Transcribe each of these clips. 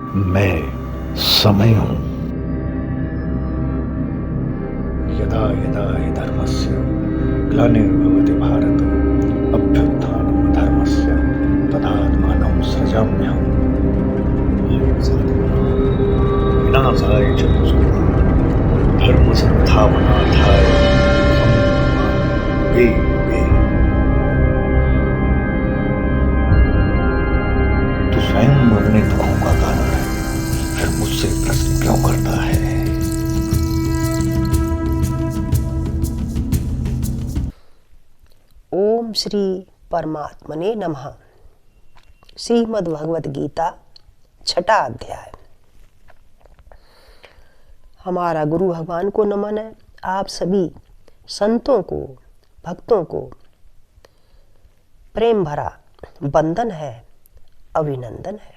मैं समय हूं। यदा यदा हि धर्मस्य ग्लानिर्भवति भारत अभ्युत्थानं धर्मस्य तदात्मानं सृजाम्यहम्। विनाशाय च धर्म संस्थापनार्थाय युगे युगे। तू स्वयं अपने दुखों का कारण है, फिर मुझसे प्रश्न क्यों करता है? ओम श्री परमात्मने नमः। श्रीमद् भगवद गीता छठा अध्याय। हमारा गुरु भगवान को नमन है। आप सभी संतों को, भक्तों को प्रेम भरा वंदन है, अभिनंदन है।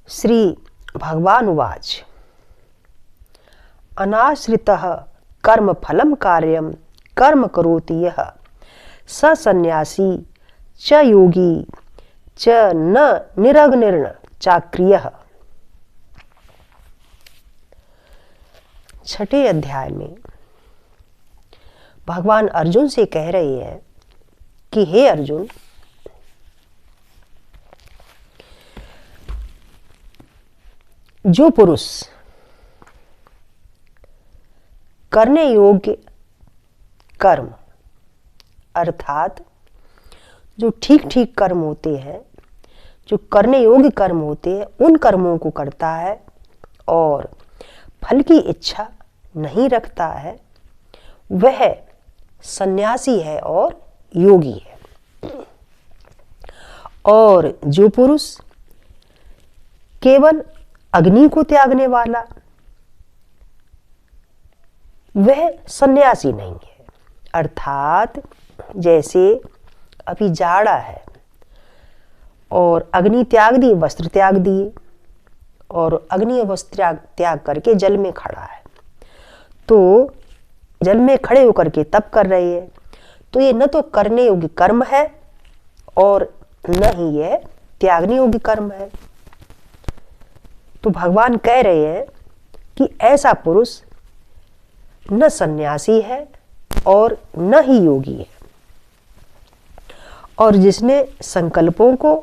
श्री भगवान उवाच अनाश्रितः कर्म फलम कार्यम कर्म करोति यः स सन्यासी च योगी च न निरग्निर्न चाक्रियः। छठे अध्याय में भगवान अर्जुन से कह रहे हैं कि हे अर्जुन, जो पुरुष करने योग्य कर्म अर्थात जो ठीक ठीक कर्म होते हैं, जो करने योग्य कर्म होते हैं, उन कर्मों को करता है और फल की इच्छा नहीं रखता है, वह सन्यासी है और योगी है। और जो पुरुष केवल अग्नि को त्यागने वाला, वह सन्यासी नहीं है। अर्थात जैसे अभी जाड़ा है और अग्नि त्याग दी, वस्त्र त्याग दिए और अग्नि और वस्त्र त्याग करके जल में खड़ा है, तो जल में खड़े होकर के तप कर रहे हैं, तो ये न तो करने योग्य कर्म है और न ही यह त्यागने योग्य कर्म है। तो भगवान कह रहे हैं कि ऐसा पुरुष न सन्यासी है और न ही योगी है। और जिसने संकल्पों को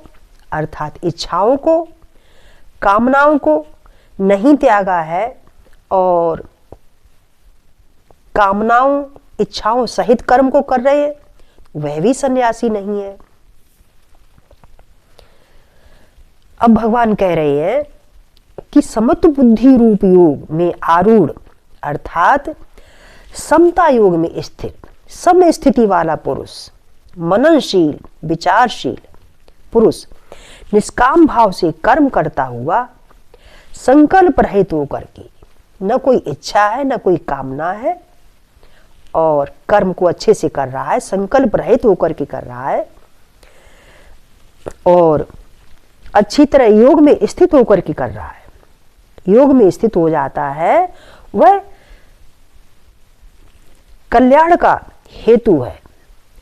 अर्थात इच्छाओं को, कामनाओं को नहीं त्यागा है और कामनाओं इच्छाओं सहित कर्म को कर रहे हैं, वह भी सन्यासी नहीं है। अब भगवान कह रहे हैं कि समत्व बुद्धि रूप योग में आरूढ़ अर्थात समता योग में स्थित, सम स्थिति वाला पुरुष, मननशील विचारशील पुरुष निष्काम भाव से कर्म करता हुआ, संकल्प रहित होकर के, न कोई इच्छा है न कोई कामना है और कर्म को अच्छे से कर रहा है, संकल्प रहित होकर के कर रहा है और अच्छी तरह योग में स्थित होकर के कर रहा है, योग में स्थित हो जाता है, वह कल्याण का हेतु है।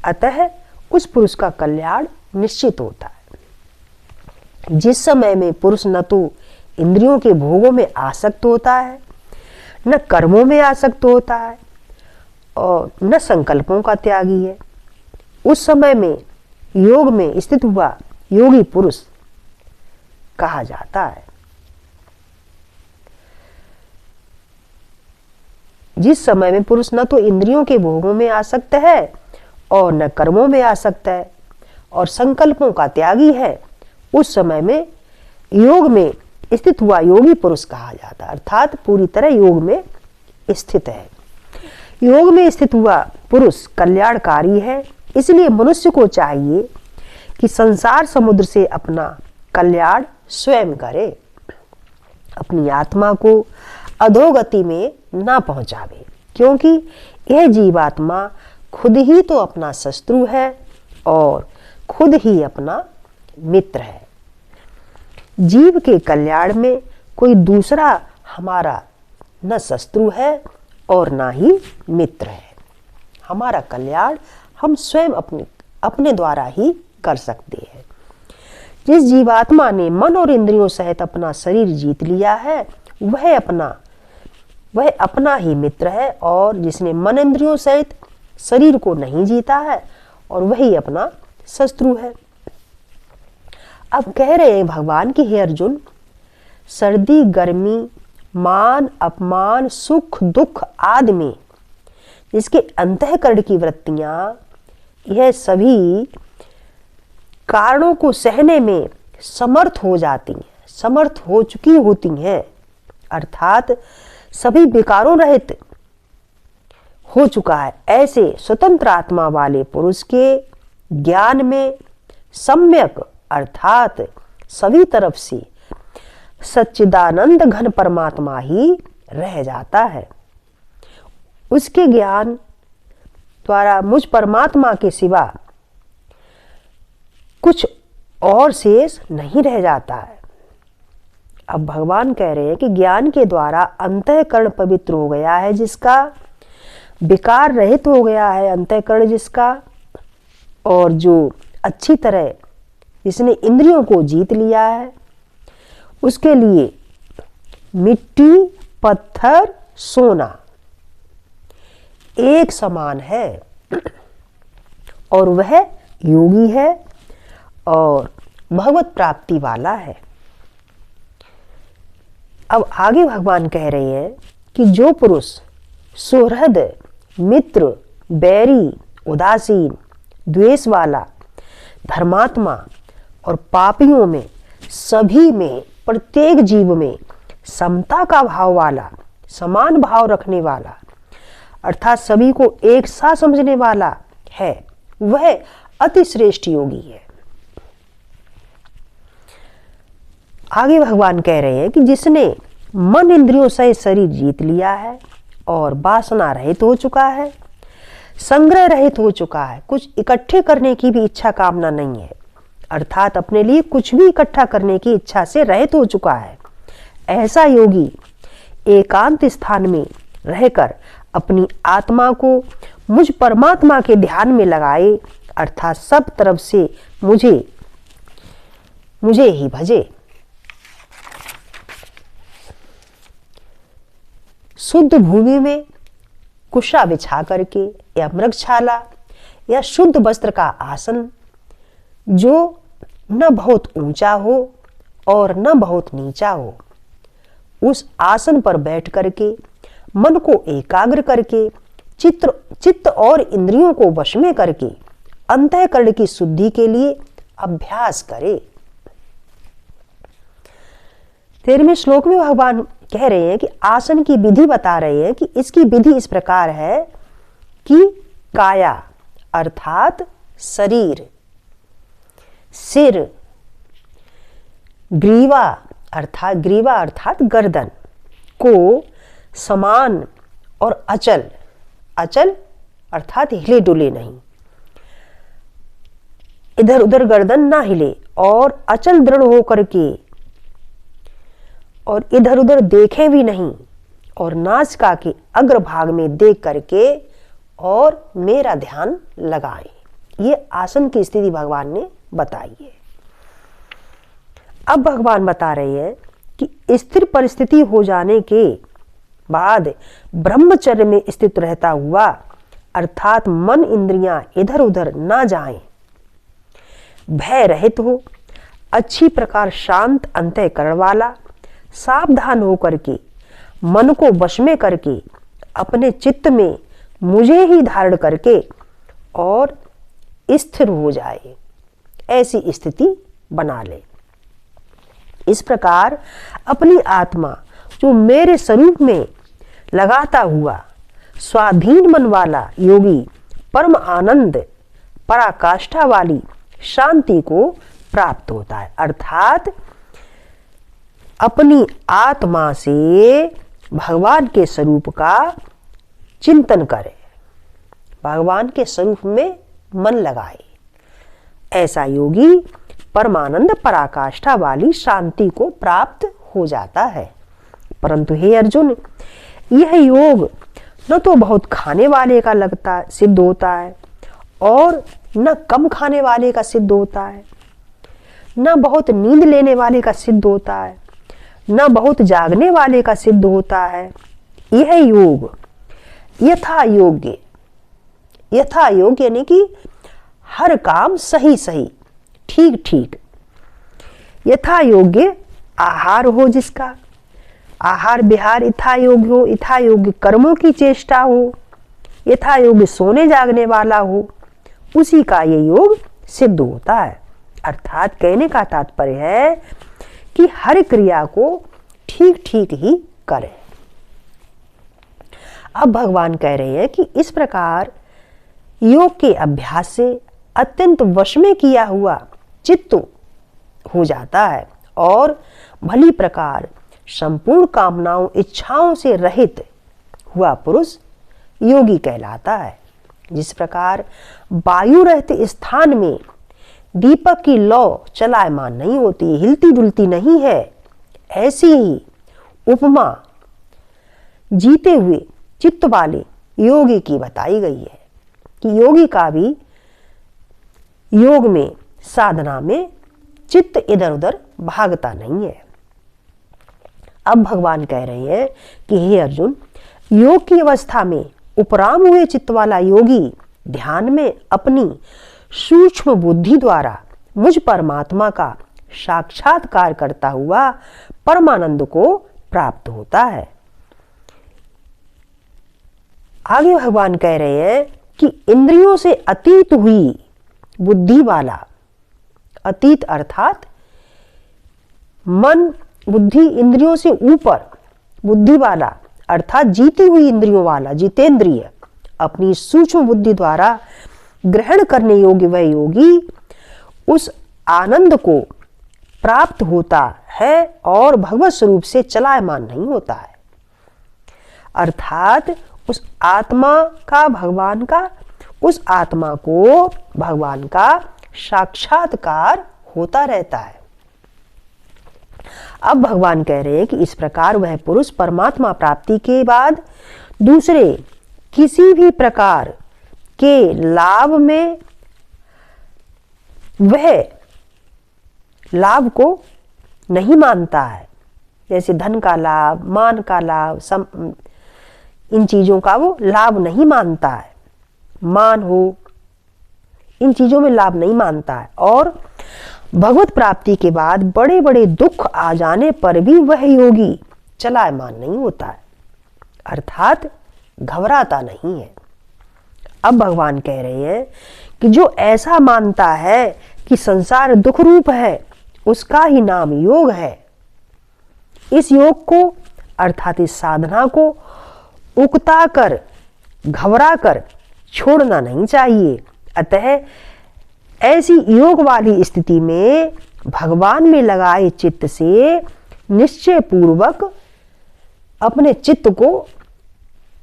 अतः उस पुरुष का कल्याण निश्चित होता है। जिस समय में पुरुष न तो इंद्रियों के भोगों में आसक्त होता है, न कर्मों में आसक्त होता है और न संकल्पों का त्यागी है, उस समय में योग में स्थित हुआ योगी पुरुष कहा जाता है। जिस समय में पुरुष न तो इंद्रियों के भोगों में आसक्त है और न कर्मों में आसक्त है और संकल्पों का त्यागी है, उस समय में योग में स्थित हुआ योगी पुरुष कहा जाता है। अर्थात पूरी तरह योग में स्थित है। योग में स्थित हुआ पुरुष कल्याणकारी है। इसलिए मनुष्य को चाहिए कि संसार समुद्र से अपना कल्याण स्वयं करे, अपनी आत्मा को अधोगति में ना पहुंचावे, क्योंकि यह जीवात्मा खुद ही तो अपना शत्रु है और खुद ही अपना मित्र है। जीव के कल्याण में कोई दूसरा हमारा न शत्रु है और ना ही मित्र है। हमारा कल्याण हम स्वयं अपने द्वारा ही कर सकते हैं। जिस जीवात्मा ने मन और इंद्रियों सहित अपना शरीर जीत लिया है वह अपना ही मित्र है, और जिसने मन इंद्रियों सहित शरीर को नहीं जीता है और वही अपना शत्रु है। अब कह रहे हैं भगवान कि हे अर्जुन, सर्दी गर्मी मान अपमान सुख दुख आदि में जिसके अंतःकरण की वृत्तियां यह सभी कारणों को सहने में समर्थ हो जाती हैं, समर्थ हो चुकी होती हैं, अर्थात सभी विकारों रहित हो चुका है, ऐसे स्वतंत्र आत्मा वाले पुरुष के ज्ञान में सम्यक अर्थात सभी तरफ से सच्चिदानंद घन परमात्मा ही रह जाता है। उसके ज्ञान द्वारा मुझ परमात्मा के सिवा कुछ और शेष नहीं रह जाता है। अब भगवान कह रहे हैं कि ज्ञान के द्वारा अंतःकरण पवित्र हो गया है, जिसका विकार रहित हो गया है अंतःकरण जिसका, और जो अच्छी तरह जिसने इंद्रियों को जीत लिया है उसके लिए मिट्टी पत्थर सोना एक समान है, और वह योगी है और भगवत प्राप्ति वाला है। अब आगे भगवान कह रहे हैं कि जो पुरुष सुहृद मित्र बैरी उदासीन द्वेष वाला धर्मात्मा और पापियों में सभी में प्रत्येक जीव में समता का भाव वाला समान भाव रखने वाला अर्थात सभी को एक साथ समझने वाला है, वह अति श्रेष्ठ योगी है। आगे भगवान कह रहे हैं कि जिसने मन इंद्रियों से शरीर जीत लिया है और वासना रहित हो चुका है, संग्रह रहित हो चुका है, कुछ इकट्ठे करने की भी इच्छा कामना नहीं है, अर्थात अपने लिए कुछ भी इकट्ठा करने की इच्छा से रहित हो चुका है, ऐसा योगी एकांत स्थान में रहकर अपनी आत्मा को मुझ परमात्मा के ध्यान में लगाए, अर्थात सब तरफ से मुझे ही भजे। शुद्ध भूमि में कुशा बिछा करके या मृगशाला या शुद्ध वस्त्र का आसन जो न बहुत ऊंचा हो और न बहुत नीचा हो, उस आसन पर बैठ करके मन को एकाग्र करके चित्त और इंद्रियों को वश में करके अंतःकरण की शुद्धि के लिए अभ्यास करे। 13वें श्लोक में भगवान कह रहे हैं कि आसन की विधि बता रहे हैं कि इसकी विधि इस प्रकार है कि काया अर्थात शरीर, सिर, ग्रीवा अर्थात गर्दन को समान और अचल अर्थात हिले डुले नहीं, इधर उधर गर्दन ना हिले और अचल दृढ़ होकर के और इधर उधर देखे भी नहीं, और नासिका के अग्रभाग में देख करके और मेरा ध्यान लगाएं। ये आसन की स्थिति भगवान ने बताई है। अब भगवान बता रहे हैं कि स्थिर परिस्थिति हो जाने के बाद ब्रह्मचर्य में स्थित रहता हुआ अर्थात मन इंद्रियां इधर उधर ना जाएं, भय रहित हो, अच्छी प्रकार शांत अंतःकरण वाला, सावधान होकर के मन को वश में करके अपने चित्त में मुझे ही धारण करके और स्थिर हो जाए, ऐसी स्थिति बना ले। इस प्रकार अपनी आत्मा जो मेरे स्वरूप में लगाता हुआ स्वाधीन मन वाला योगी परम आनंद पराकाष्ठा वाली शांति को प्राप्त होता है, अर्थात अपनी आत्मा से भगवान के स्वरूप का चिंतन करे, भगवान के स्वरूप में मन लगाए, ऐसा योगी परमानंद पराकाष्ठा वाली शांति को प्राप्त हो जाता है। परंतु हे अर्जुन, यह योग न तो बहुत खाने वाले का लगता सिद्ध होता है और न कम खाने वाले का सिद्ध होता है, न बहुत नींद लेने वाले का सिद्ध होता है, न बहुत जागने वाले का सिद्ध होता है। यह योग यथा योग्य, यथा योग्य यानी कि हर काम सही सही, ठीक ठीक। यथा योग्य आहार हो, जिसका आहार विहार यथा योग्य हो, यथा योग्य कर्मों की चेष्टा हो, यथा योग्य सोने जागने वाला हो, उसी का ये योग सिद्ध होता है। अर्थात कहने का तात्पर्य है कि हर क्रिया को ठीक ठीक ही करें। अब भगवान कह रहे हैं कि इस प्रकार योग के अभ्यास से अत्यंत वश में किया हुआ चित्त हो जाता है और भली प्रकार संपूर्ण कामनाओं इच्छाओं से रहित हुआ पुरुष योगी कहलाता है। जिस प्रकार वायु रहते स्थान में दीपक की लौ चलायमान नहीं होती, हिलती डुलती नहीं है, ऐसी ही उपमा जीते हुए चित्त वाले योगी की बताई गई है कि योगी का भी योग में, साधना में चित्त इधर उधर भागता नहीं है। अब भगवान कह रहे हैं कि हे अर्जुन, योग की अवस्था में उपराम हुए चित्त वाला योगी ध्यान में अपनी सूक्ष्म बुद्धि द्वारा मुझ परमात्मा का साक्षात्कार करता हुआ परमानंद को प्राप्त होता है। आगे भगवान कह रहे हैं कि इंद्रियों से अतीत हुई बुद्धि वाला, अतीत अर्थात मन बुद्धि इंद्रियों से ऊपर बुद्धि वाला अर्थात जीती हुई इंद्रियों वाला, जितेंद्रिय, अपनी सूक्ष्म बुद्धि द्वारा ग्रहण करने योग्य वह योगी उस आनंद को प्राप्त होता है और भगवत स्वरूप से चलायमान नहीं होता है। अर्थात उस आत्मा का भगवान का, उस आत्मा को भगवान का साक्षात्कार होता रहता है। अब भगवान कह रहे हैं कि इस प्रकार वह पुरुष परमात्मा प्राप्ति के बाद दूसरे किसी भी प्रकार के लाभ में वह लाभ को नहीं मानता है, जैसे धन का लाभ, मान का लाभ, इन चीजों का वो लाभ नहीं मानता है, मान हो इन चीजों में लाभ नहीं मानता है। और भगवत प्राप्ति के बाद बड़े बड़े दुख आ जाने पर भी वह योगी चलायमान नहीं होता है, अर्थात घबराता नहीं है। अब भगवान कह रहे हैं कि जो ऐसा मानता है कि संसार दुख रूप है, उसका ही नाम योग है। इस योग को अर्थात इस साधना को उकता कर, घबरा कर छोड़ना नहीं चाहिए। अतः ऐसी योग वाली स्थिति में भगवान में लगाए चित्त से निश्चय पूर्वक अपने चित्त को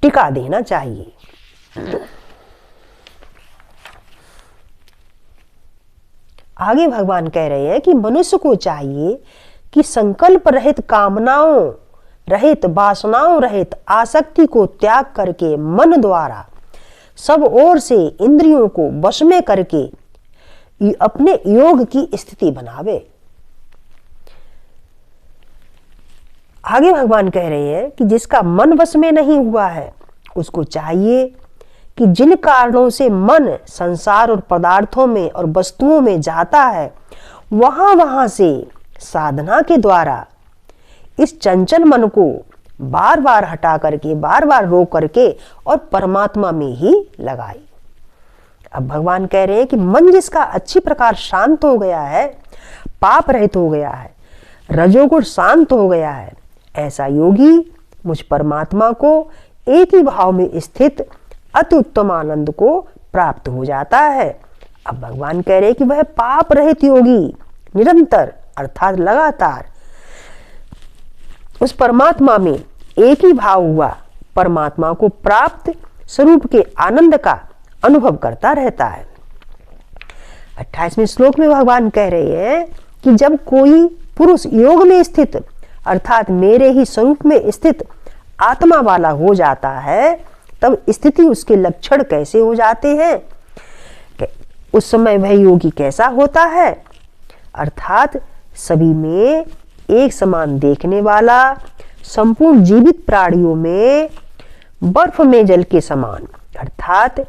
टिका देना चाहिए। आगे भगवान कह रहे हैं कि मनुष्य को चाहिए कि संकल्प रहित, कामनाओं रहित, वासनाओं रहित आसक्ति को त्याग करके मन द्वारा सब ओर से इंद्रियों को वश में करके अपने योग की स्थिति बनावे। आगे भगवान कह रहे हैं कि जिसका मन वश में नहीं हुआ है उसको चाहिए कि जिन कारणों से मन संसार और पदार्थों में और वस्तुओं में जाता है वहां से साधना के द्वारा इस चंचल मन को बार बार हटा करके, बार बार रोक करके और परमात्मा में ही लगाई। अब भगवान कह रहे हैं कि मन जिसका अच्छी प्रकार शांत हो गया है, पाप रहित हो गया है, रजोगुण शांत हो गया है, ऐसा योगी मुझ परमात्मा को एक ही भाव में स्थित अति उत्तम आनंद को प्राप्त हो जाता है। अब भगवान कह रहे हैं कि वह पाप रहित योगी निरंतर अर्थात लगातार उस परमात्मा में एक ही भाव हुआ परमात्मा को प्राप्त स्वरूप के आनंद का अनुभव करता रहता है। 28वें श्लोक में भगवान कह रहे हैं कि जब कोई पुरुष योग में स्थित अर्थात मेरे ही स्वरूप में स्थित आत्मा वाला हो जाता है तब स्थिति उसके लक्षण कैसे हो जाते हैं, उस समय वह योगी कैसा होता है, अर्थात सभी में एक समान देखने वाला, संपूर्ण जीवित प्राणियों में बर्फ में जल के समान, अर्थात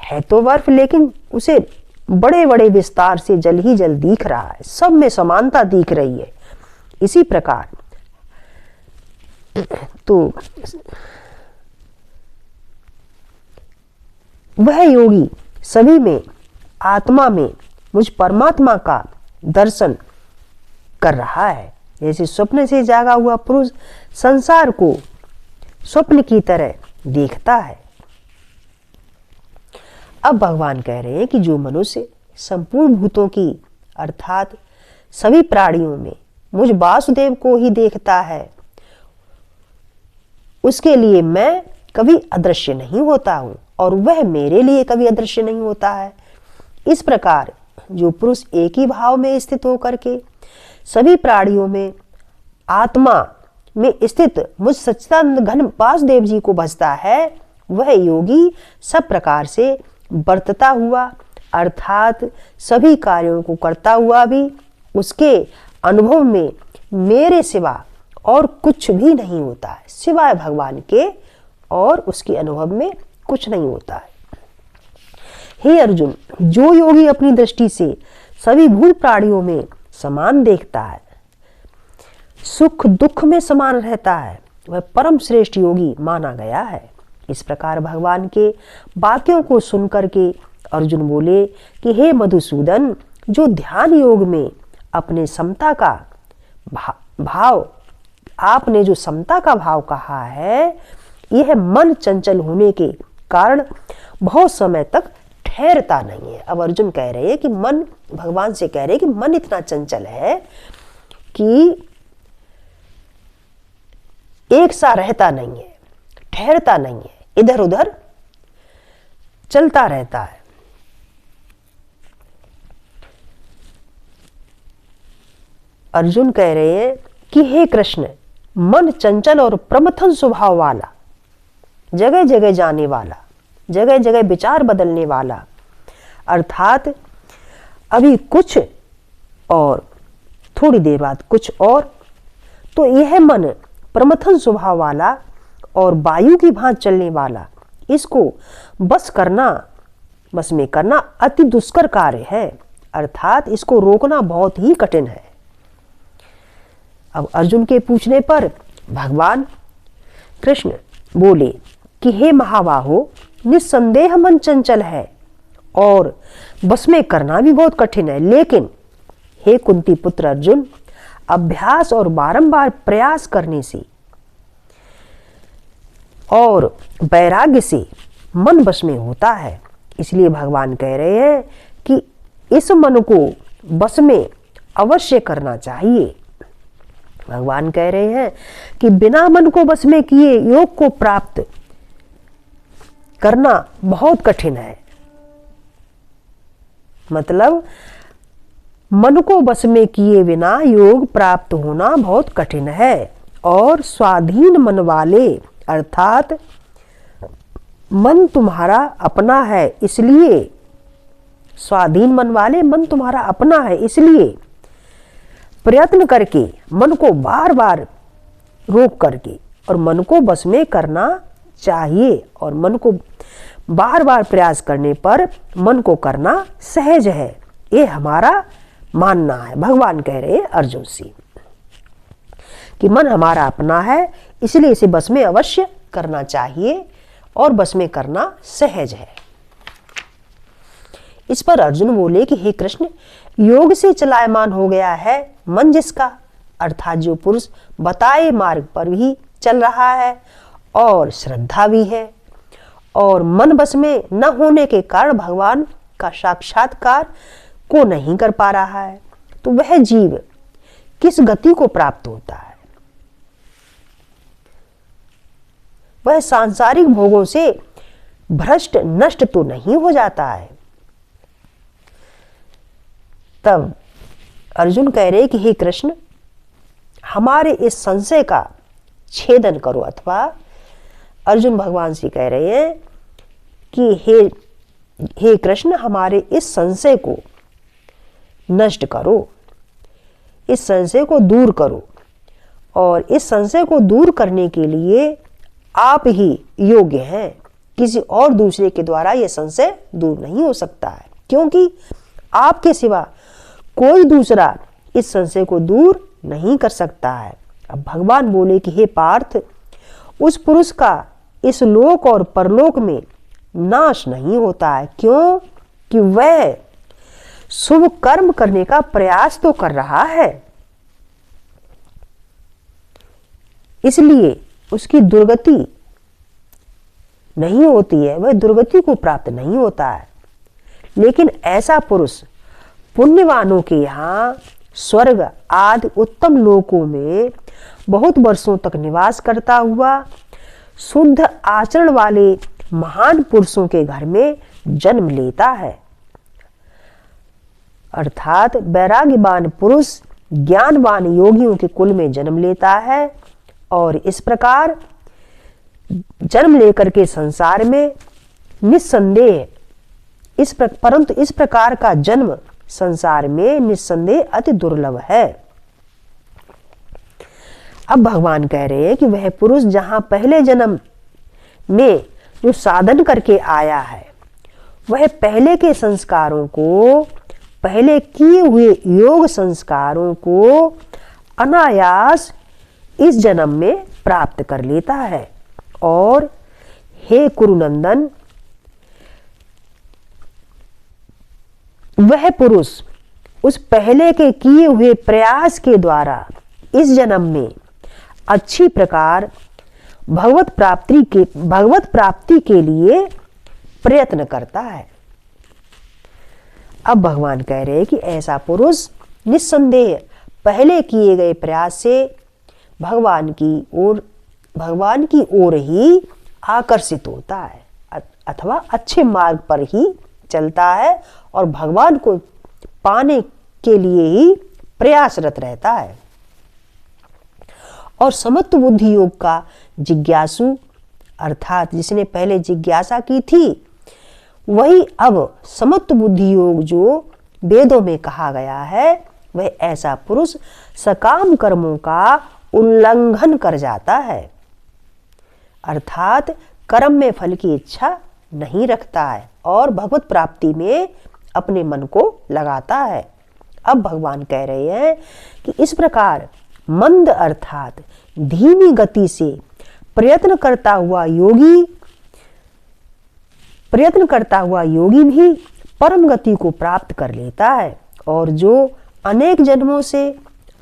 है तो बर्फ लेकिन उसे बड़े बड़े विस्तार से जल ही जल दिख रहा है, सब में समानता दिख रही है। इसी प्रकार तो वह योगी सभी में आत्मा में मुझ परमात्मा का दर्शन कर रहा है। जैसे स्वप्न से जागा हुआ पुरुष संसार को स्वप्न की तरह देखता है। अब भगवान कह रहे हैं कि जो मनुष्य संपूर्ण भूतों की अर्थात सभी प्राणियों में मुझ वासुदेव को ही देखता है, उसके लिए मैं कभी अदृश्य नहीं होता हूं और वह मेरे लिए कभी अदृश्य नहीं होता है। इस प्रकार जो पुरुष एक ही भाव में स्थित होकर के सभी प्राणियों में आत्मा में स्थित मुझ सच्चिदानंद घन वासुदेव जी को भजता है, वह योगी सब प्रकार से बरतता हुआ अर्थात सभी कार्यों को करता हुआ भी उसके अनुभव में मेरे सिवा और कुछ भी नहीं होता है, सिवाय भगवान के और उसके अनुभव में कुछ नहीं होता है। हे अर्जुन, जो योगी अपनी दृष्टि से सभी भूत प्राणियों में समान देखता है, सुख दुख में समान रहता है, वह परम श्रेष्ठ योगी माना गया है। इस प्रकार भगवान के वाक्यों को सुनकर के अर्जुन बोले कि हे मधुसूदन, जो ध्यान योग में अपने समता का भाव, आपने जो समता का भाव कहा है, यह मन चंचल होने के कारण बहुत समय तक ठहरता नहीं है। अब अर्जुन कह रहे हैं कि मन, भगवान से कह रहे हैं कि मन इतना चंचल है कि एक सा रहता नहीं है, ठहरता नहीं है, इधर उधर चलता रहता है। अर्जुन कह रहे हैं कि हे कृष्ण, मन चंचल और प्रमथन स्वभाव वाला, जगह जगह जाने वाला, जगह जगह विचार बदलने वाला, अर्थात अभी कुछ और थोड़ी देर बाद कुछ और, तो यह मन प्रमथन स्वभाव वाला और वायु की भांति चलने वाला, इसको बस में करना अति दुष्कर कार्य है, अर्थात इसको रोकना बहुत ही कठिन है। अब अर्जुन के पूछने पर भगवान कृष्ण बोले कि हे महाबाहो, निस्संदेह मन चंचल है और बस में करना भी बहुत कठिन है, लेकिन हे कुंती पुत्र अर्जुन, अभ्यास और बारंबार प्रयास करने से और वैराग्य से मन बस में होता है। इसलिए भगवान कह रहे हैं कि इस मन को बस में अवश्य करना चाहिए। भगवान कह रहे हैं कि बिना मन को बस में किए योग को प्राप्त करना बहुत कठिन है। मतलब मन को बस में किए बिना योग प्राप्त होना बहुत कठिन है और स्वाधीन मन वाले, अर्थात मन तुम्हारा अपना है, इसलिए स्वाधीन मन वाले, मन तुम्हारा अपना है, इसलिए प्रयत्न करके मन को बार बार रोक करके और मन को बस में करना चाहिए, और मन को बार बार प्रयास करने पर मन को करना सहज है, ये हमारा मानना है। भगवान कह रहे हैं अर्जुन से कि मन हमारा अपना है, इसलिए इसे बस में अवश्य करना चाहिए और बस में करना सहज है। इस पर अर्जुन बोले कि हे कृष्ण, योग से चलायमान हो गया है मन जिसका, अर्थात जो पुरुष बताए मार्ग पर भी चल रहा है और श्रद्धा भी है और मन बस में न होने के कारण भगवान का साक्षात्कार को नहीं कर पा रहा है, तो वह जीव किस गति को प्राप्त होता है? वह सांसारिक भोगों से भ्रष्ट नष्ट तो नहीं हो जाता है। तब अर्जुन कह रहे कि हे कृष्ण, हमारे इस संशय का छेदन करो, अथवा अर्जुन भगवान से कह रहे हैं कि हे कृष्ण, हमारे इस संशय को नष्ट करो, इस संशय को दूर करो। और इस संशय को दूर करने के लिए आप ही योग्य हैं, किसी और दूसरे के द्वारा यह संशय दूर नहीं हो सकता है, क्योंकि आपके सिवा कोई दूसरा इस संशय को दूर नहीं कर सकता है। अब भगवान बोले कि हे पार्थ, उस पुरुष का इस लोक और परलोक में नाश नहीं होता है। क्यों? कि वह शुभ कर्म करने का प्रयास तो कर रहा है, इसलिए उसकी दुर्गति नहीं होती है, वह दुर्गति को प्राप्त नहीं होता है। लेकिन ऐसा पुरुष पुण्यवानों के यहाँ स्वर्ग आदि उत्तम लोकों में बहुत वर्षों तक निवास करता हुआ शुद्ध आचरण वाले महान पुरुषों के घर में जन्म लेता है। अर्थात वैराग्यवान पुरुष ज्ञानवान योगियों के कुल में जन्म लेता है और इस प्रकार जन्म लेकर के संसार में निस्संदेह परंतु इस प्रकार का जन्म संसार में निस्संदेह अति दुर्लभ है। अब भगवान कह रहे हैं कि वह पुरुष जहां पहले जन्म में जो साधन करके आया है, वह पहले के संस्कारों को, पहले किए हुए योग संस्कारों को अनायास इस जन्म में प्राप्त कर लेता है। और हे कुरुनंदन, वह पुरुष उस पहले के किए हुए प्रयास के द्वारा इस जन्म में अच्छी प्रकार भगवत प्राप्ति के लिए प्रयत्न करता है। अब भगवान कह रहे हैं कि ऐसा पुरुष निस्संदेह पहले किए गए प्रयास से भगवान की ओर ही आकर्षित होता है अथवा अच्छे मार्ग पर ही चलता है और भगवान को पाने के लिए ही प्रयासरत रहता है। और समत्व बुद्धि योग का जिज्ञासु अर्थात जिसने पहले जिज्ञासा की थी, वही अब समत्व बुद्धि योग जो वेदों में कहा गया है, वह ऐसा पुरुष सकाम कर्मों का उल्लंघन कर जाता है, अर्थात कर्म में फल की इच्छा नहीं रखता है और भगवत प्राप्ति में अपने मन को लगाता है। अब भगवान कह रहे हैं कि इस प्रकार मंद अर्थात धीमी गति से प्रयत्न करता हुआ योगी भी परम गति को प्राप्त कर लेता है। और जो अनेक जन्मों से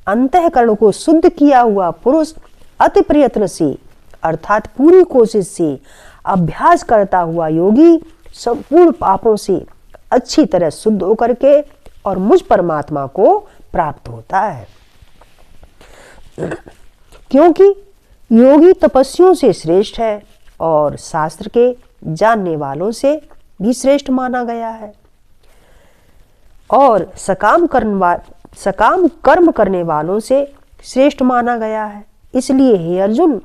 अंतःकरण को शुद्ध किया हुआ पुरुष अति प्रयत्न से अर्थात पूरी कोशिश से अभ्यास करता हुआ योगी संपूर्ण पापों से अच्छी तरह शुद्ध होकर के और मुझ परमात्मा को प्राप्त होता है। क्योंकि योगी तपस्वियों से श्रेष्ठ है और शास्त्र के जानने वालों से भी श्रेष्ठ माना गया है और सकाम कर्म करने वालों से श्रेष्ठ माना गया है। इसलिए हे अर्जुन,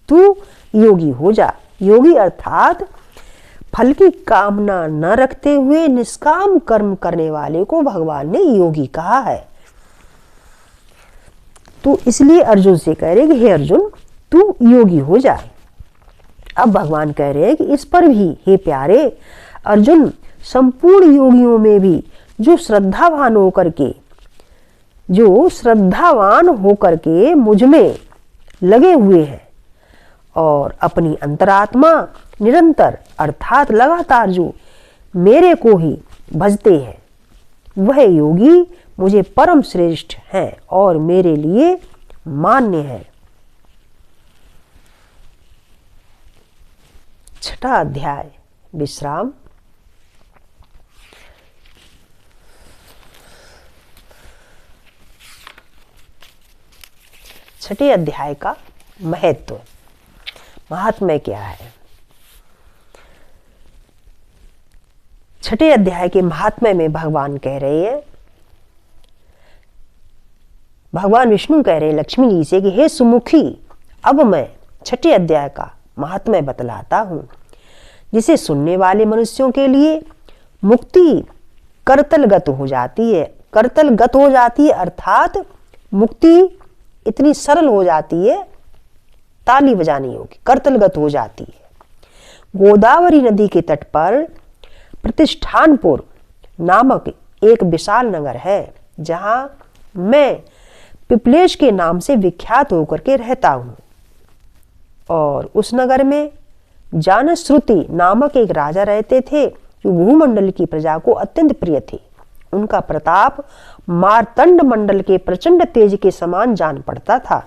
तू योगी हो जा। योगी अर्थात फल की कामना न रखते हुए निष्काम कर्म करने वाले को भगवान ने योगी कहा है। तो इसलिए अर्जुन से कह रहे कि हे अर्जुन, तू योगी हो जा। अब भगवान कह रहे हैं कि इस पर भी हे प्यारे अर्जुन, संपूर्ण योगियों में भी जो श्रद्धावान होकर के मुझ में लगे हुए हैं और अपनी अंतरात्मा निरंतर अर्थात लगातार जो मेरे को ही भजते हैं, वह योगी मुझे परम श्रेष्ठ हैं और मेरे लिए मान्य है। छठा अध्याय विश्राम। छठे अध्याय का महत्व, महात्म्य क्या है। छठे अध्याय के महात्म्य में भगवान कह रहे हैं, भगवान विष्णु कह रहे हैं लक्ष्मी जी से कि हे सुमुखी, अब मैं छठे अध्याय का महात्म्य बतलाता हूँ, जिसे सुनने वाले मनुष्यों के लिए मुक्ति करतलगत हो जाती है। करतलगत हो जाती है अर्थात मुक्ति इतनी सरल हो जाती है, ताली बजानी होगी, करतलगत हो जाती है। गोदावरी नदी के तट पर प्रतिष्ठानपुर नामक एक विशाल नगर है, जहां मैं पिपलेश के नाम से विख्यात होकर के रहता हूं। और उस नगर में जानश्रुति नामक एक राजा रहते थे, जो भूमंडल की प्रजा को अत्यंत प्रिय थे। उनका प्रताप मार्तंड मंडल के प्रचंड तेज के समान जान पड़ता था।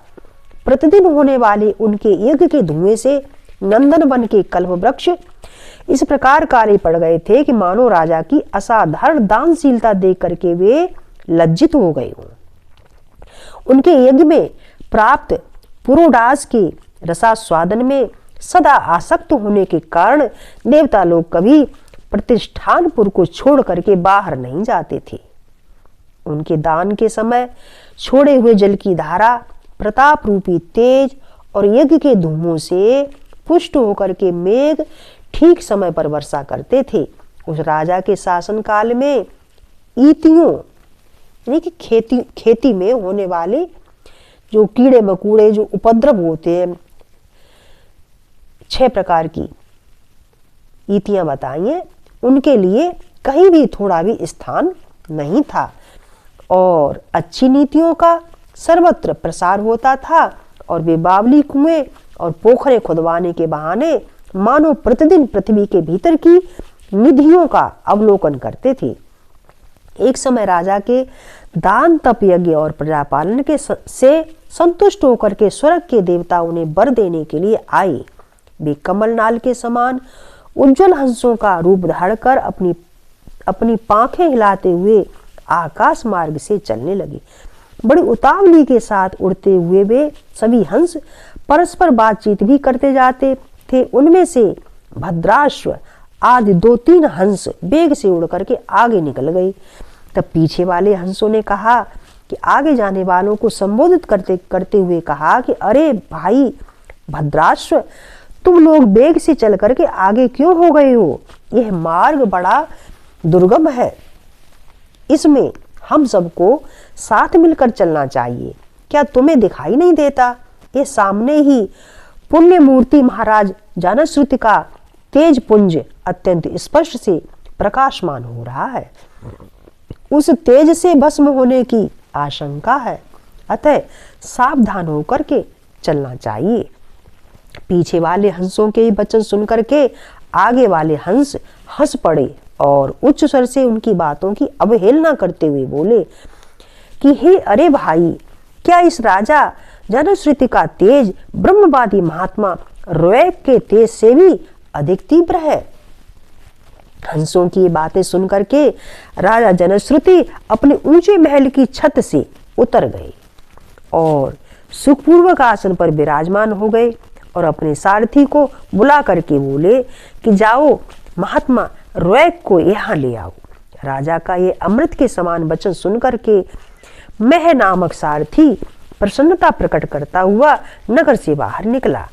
प्रतिदिन होने वाले उनके यज्ञ के धुएं से नंदन वन के कल्प वृक्ष इस प्रकार काले पड़ गए थे कि मानो राजा की असाधारण दानशीलता देख करके वे लज्जित हो गए हों। उनके यज्ञ में प्राप्त पुरोडास के रसास्वादन में सदा आसक्त होने के कारण देवता लोग कभी प्रतिष्ठानपुर को छोड़ करके बाहर नहीं जाते थे। उनके दान के समय छोड़े हुए जल की धारा प्रताप रूपी तेज और यज्ञ के धूमों से पुष्ट होकर के मेघ ठीक समय पर वर्षा करते थे। उस राजा के शासन काल में ईतियों यानी कि खेती में होने वाले जो कीड़े मकोड़े जो उपद्रव होते हैं, 6 प्रकार की ईतियां बताई हैं, उनके लिए कहीं भी थोड़ा भी स्थान नहीं था और अच्छी नीतियों का सर्वत्र प्रसार होता था। और वे बावली कुएं और पोखरे खुदवाने के बहाने मानो प्रतिदिन पृथ्वी के भीतर की निधियों का अवलोकन करते थे। एक समय राजा के दान तप यज्ञ और प्रजापालन के से संतुष्ट होकर के स्वर्ग के देवता उन्हें वर देने के लिए आए। वे कमलनाल के समान उज्जवल हंसों का रूप धारण कर अपनी पांखें हिलाते हुए आकाश मार्ग से चलने लगे। बड़ी उतावली के साथ उड़ते हुए वे सभी हंस परस्पर बातचीत भी करते जाते थे। उनमें से भद्राश्व आदि 2-3 हंस वेग से उड़ करके आगे निकल गए। तब पीछे वाले हंसों ने कहा कि आगे जाने वालों को संबोधित करते करते हुए कहा कि अरे भाई भद्राश्व, तुम लोग वेग से चल करके आगे क्यों हो गए हो? यह मार्ग बड़ा दुर्गम है, इसमें हम सबको साथ मिलकर चलना चाहिए। क्या तुम्हें दिखाई नहीं देता? ये सामने ही पुण्य मूर्ति महाराज जानश्रुति का तेज पुंज अत्यंत स्पष्ट से प्रकाशमान हो रहा है। उस तेज से भस्म होने की आशंका है, अतः सावधान होकर के चलना चाहिए। पीछे वाले हंसों के वचन सुनकर के आगे वाले हंस हंस पड़े और उच्च स्वर से उनकी बातों की अवहेलना करते हुए बोले कि हे अरे भाई, क्या इस राजा जानश्रुति का तेज ब्रह्मवादी महात्मा रोएक के तेज से भी अधिक तीव्र है? हंसों की बातें सुनकर के राजा जनश्रुति अपने ऊंचे महल की छत से उतर गए और सुखपूर्वक आसन पर विराजमान हो गए और अपने सारथी को बुला करके बोले कि जाओ महात्मा रोएक को यहाँ ले आओ। राजा का ये अमृत के समान वचन सुनकर के मह नामक सारथी प्रसन्नता प्रकट करता हुआ नगर से बाहर निकला।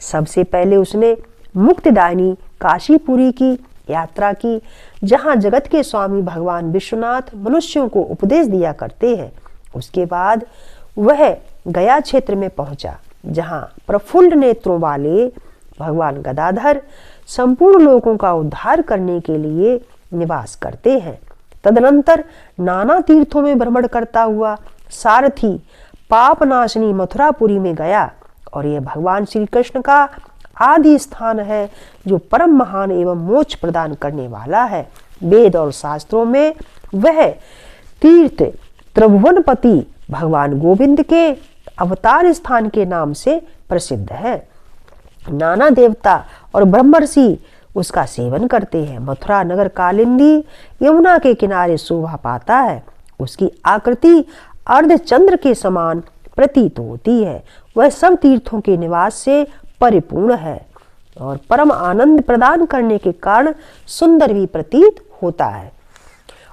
सबसे पहले उसने मुक्तिदायिनी काशीपुरी की यात्रा की, जहां जगत के स्वामी भगवान विश्वनाथ मनुष्यों को उपदेश दिया करते हैं। उसके बाद वह गया क्षेत्र में पहुंचा, जहां प्रफुल्ल नेत्रों वाले भगवान गदाधर संपूर्ण लोगों का उद्धार करने के लिए निवास करते हैं। तदनंतर नाना तीर्थों में भ्रमण करता हुआ सारथी पापनाशनी मथुरापुरी में गया और यह भगवान श्री कृष्ण का आदि स्थान है, जो परम महान एवं मोक्ष प्रदान करने वाला है। वेद और शास्त्रों में वह तीर्थ त्रिभुवनपति भगवान गोविंद के अवतार स्थान के नाम से प्रसिद्ध है। नाना देवता और ब्रह्मर्षि उसका सेवन करते हैं। मथुरा नगर कालिंदी यमुना के किनारे शोभा पाता है। उसकी आकृति अर्धचंद्र के समान प्रतीत होती है। वह सब तीर्थों के निवास से परिपूर्ण है और परम आनंद प्रदान करने के कारण सुंदर भी प्रतीत होता है।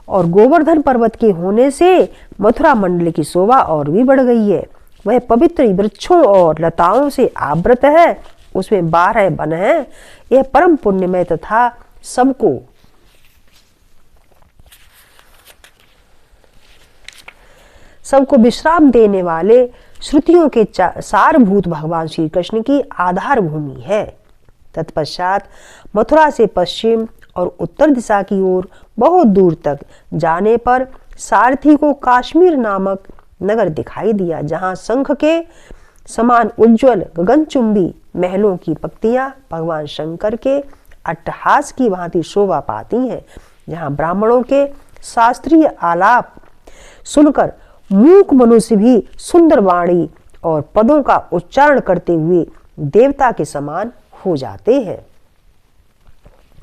और गोवर्धन पर्वत के होने से मथुरा मंडल की शोभा और भी बढ़ गई है। वह पवित्र वृक्षों और लताओं से आवृत है। उसमें 12 वन हैं। यह परम पुण्यमय तथा सबको विश्राम देने वाले श्रुतियों के सारभूत भगवान श्री कृष्ण की आधार भूमि है। तत्पश्चात मथुरा से पश्चिम और उत्तर दिशा की ओर बहुत दूर तक जाने पर सारथी को काश्मीर नामक नगर दिखाई दिया, जहां शंख के समान उज्जवल गगनचुंबी महलों की पंक्तियां भगवान शंकर के अट्टहास की भांति शोभा पाती हैं, जहां ब्राह्मणों के शास्त्रीय आलाप सुनकर मूक मनुष्य भी सुंदर वाणी और पदों का उच्चारण करते हुए देवता के समान हो जाते हैं,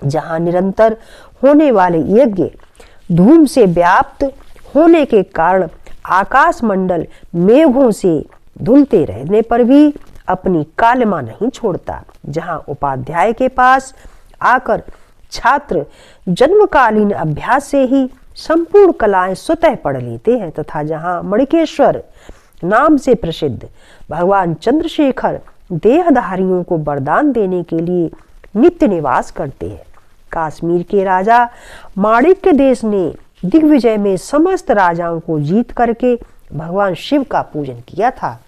जहां निरंतर होने वाले यज्ञ धूम से व्याप्त होने के कारण आकाश मंडल मेघों से धुलते रहने पर भी अपनी कालिमा नहीं छोड़ता, जहां उपाध्याय के पास आकर छात्र जन्मकालीन अभ्यास से ही संपूर्ण कलाएं स्वतः पढ़ लेते हैं, तथा जहां मणिकेश्वर नाम से प्रसिद्ध भगवान चंद्रशेखर देहधारियों को वरदान देने के लिए नित्य निवास करते हैं। कश्मीर के राजा माणिक्य देश ने दिग्विजय में समस्त राजाओं को जीत करके भगवान शिव का पूजन किया था,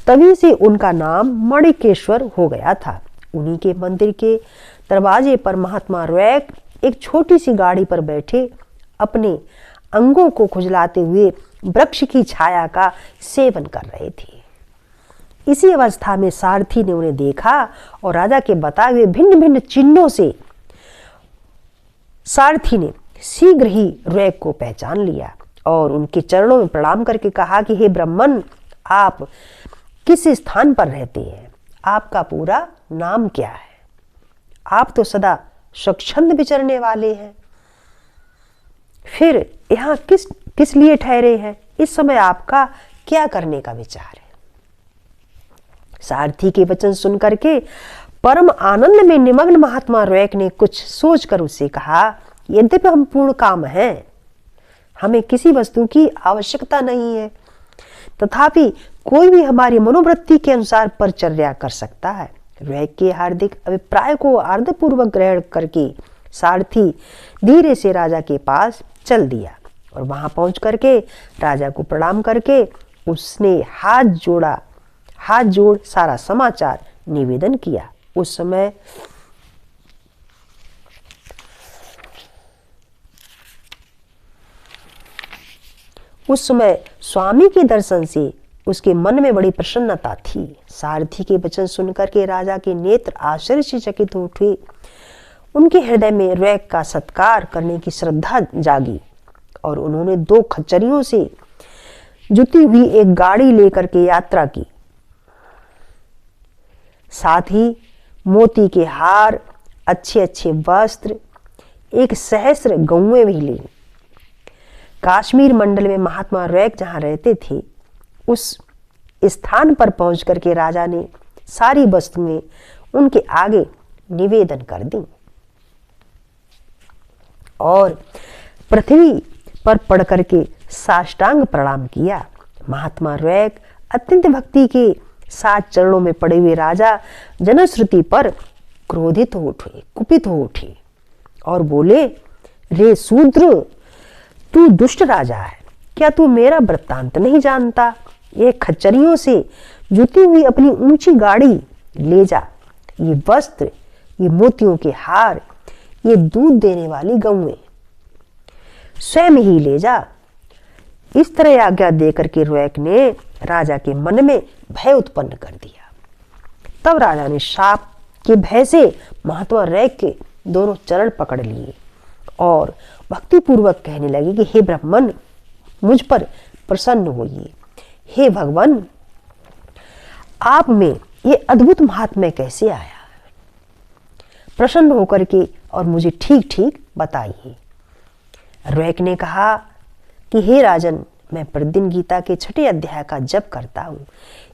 तभी से उनका नाम मणिकेश्वर हो गया था। उन्हीं के मंदिर के दरवाजे पर महात्मा रैक एक छोटी सी गाड़ी पर बैठे अपने अंगों को खुजलाते हुए वृक्ष की छाया का सेवन कर रहे थे। इसी अवस्था में सारथी ने उन्हें देखा और राजा के बताए हुए भिन्न भिन्न चिन्हों से सारथी ने शीघ्र ही रैक को पहचान लिया और उनके चरणों में प्रणाम करके कहा कि हे ब्राह्मण, आप किस स्थान पर रहते हैं? आपका पूरा नाम क्या है? आप तो सदा स्वच्छंद विचरने वाले हैं, फिर यहाँ किस लिए ठहरे हैं? इस समय आपका क्या करने का विचार है? सारथी के वचन सुन करके परम आनंद में निमग्न महात्मा रैक ने कुछ सोचकर उससे कहा, यद्यपि हम पूर्ण काम हैं, हमें किसी वस्तु की आवश्यकता नहीं है, तथापि कोई भी हमारी मनोवृत्ति के अनुसार परिचर्या कर सकता है। रैक के हार्दिक अभिप्राय को आदरपूर्वक ग्रहण करके सारथी धीरे से राजा के पास चल दिया और वहां पहुंच करके राजा को प्रणाम करके उसने हाथ जोड़ सारा समाचार निवेदन किया। उस समय स्वामी के दर्शन से उसके मन में बड़ी प्रसन्नता थी। सारथी के वचन सुनकर के राजा के नेत्र आश्चर्य से चकित हो उठे। उनके हृदय में रैक का सत्कार करने की श्रद्धा जागी और उन्होंने 2 खच्चरियों से जुटी हुई एक गाड़ी लेकर के यात्रा की। साथ ही मोती के हार, अच्छे अच्छे वस्त्र, एक सहस्र गौएं भी ली। कश्मीर मंडल में महात्मा रैक जहां रहते थे, उस स्थान पर पहुंच करके राजा ने सारी वस्तुएं उनके आगे निवेदन कर दी और पृथ्वी पर पड़ करके साष्टांग प्रणाम किया। महात्मा रैक अत्यंत भक्ति के साथ चरणों में पड़े हुए राजा जनश्रुति पर क्रोधित हो उठे, कुपित हो उठे और बोले, रे शूद्र, तू दुष्ट राजा है, क्या तू मेरा वृत्तांत नहीं जानता? ये खच्चरियों से जुटी हुई अपनी ऊंची गाड़ी ले जा, ये वस्त्र, ये मोतियों के हार, ये दूध देने वाली गौएं स्वयं ही ले जा। इस तरह आज्ञा देकर के रैक ने राजा के मन में भय उत्पन्न कर दिया। तब राजा ने शाप के भय से महात्मा रैक के दोनों चरण पकड़ लिए और भक्ति पूर्वक कहने लगे कि हे ब्राह्मण, मुझ पर प्रसन्न होइए। हे भगवान, आप में ये अद्भुत महात्म्य कैसे आया? प्रसन्न होकर के और मुझे ठीक ठीक बताइए। रैक ने कहा कि हे राजन, मैं प्रतिदिन गीता के 6 अध्याय का जप करता हूँ,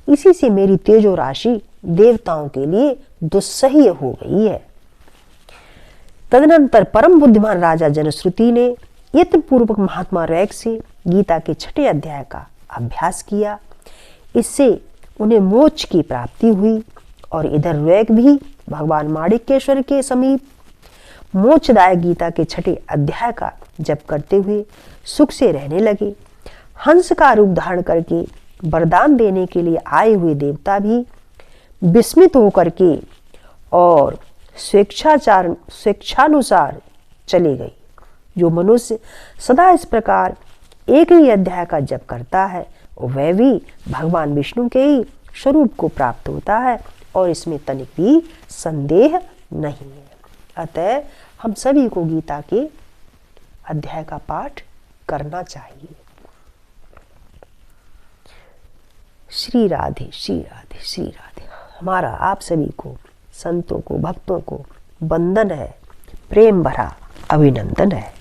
इसी से मेरी तेजो राशि देवताओं के लिए दुस्सह्य हो गई है। तदनंतर परम बुद्धिमान राजा जनश्रुति ने यत्न पूर्वक महात्मा रैक से गीता के 6 अध्याय का अभ्यास किया। इससे उन्हें मोक्ष की प्राप्ति हुई और इधर ऋग भी भगवान माणिक्येश्वर के समीप मोक्षदायक गीता के 6ठे अध्याय का जप करते हुए सुख से रहने लगे। हंस का रूप धारण करके वरदान देने के लिए आए हुए देवता भी विस्मित होकर के और स्वेच्छानुसार चले गए। जो मनुष्य सदा इस प्रकार एक ही अध्याय का जप करता है वह भी भगवान विष्णु के ही स्वरूप को प्राप्त होता है और इसमें तनिक भी संदेह नहीं है। अतः हम सभी को गीता के अध्याय का पाठ करना चाहिए। श्री राधे श्री राधे श्री राधे। हमारा आप सभी को, संतों को, भक्तों को वंदन है, प्रेम भरा अभिनंदन है।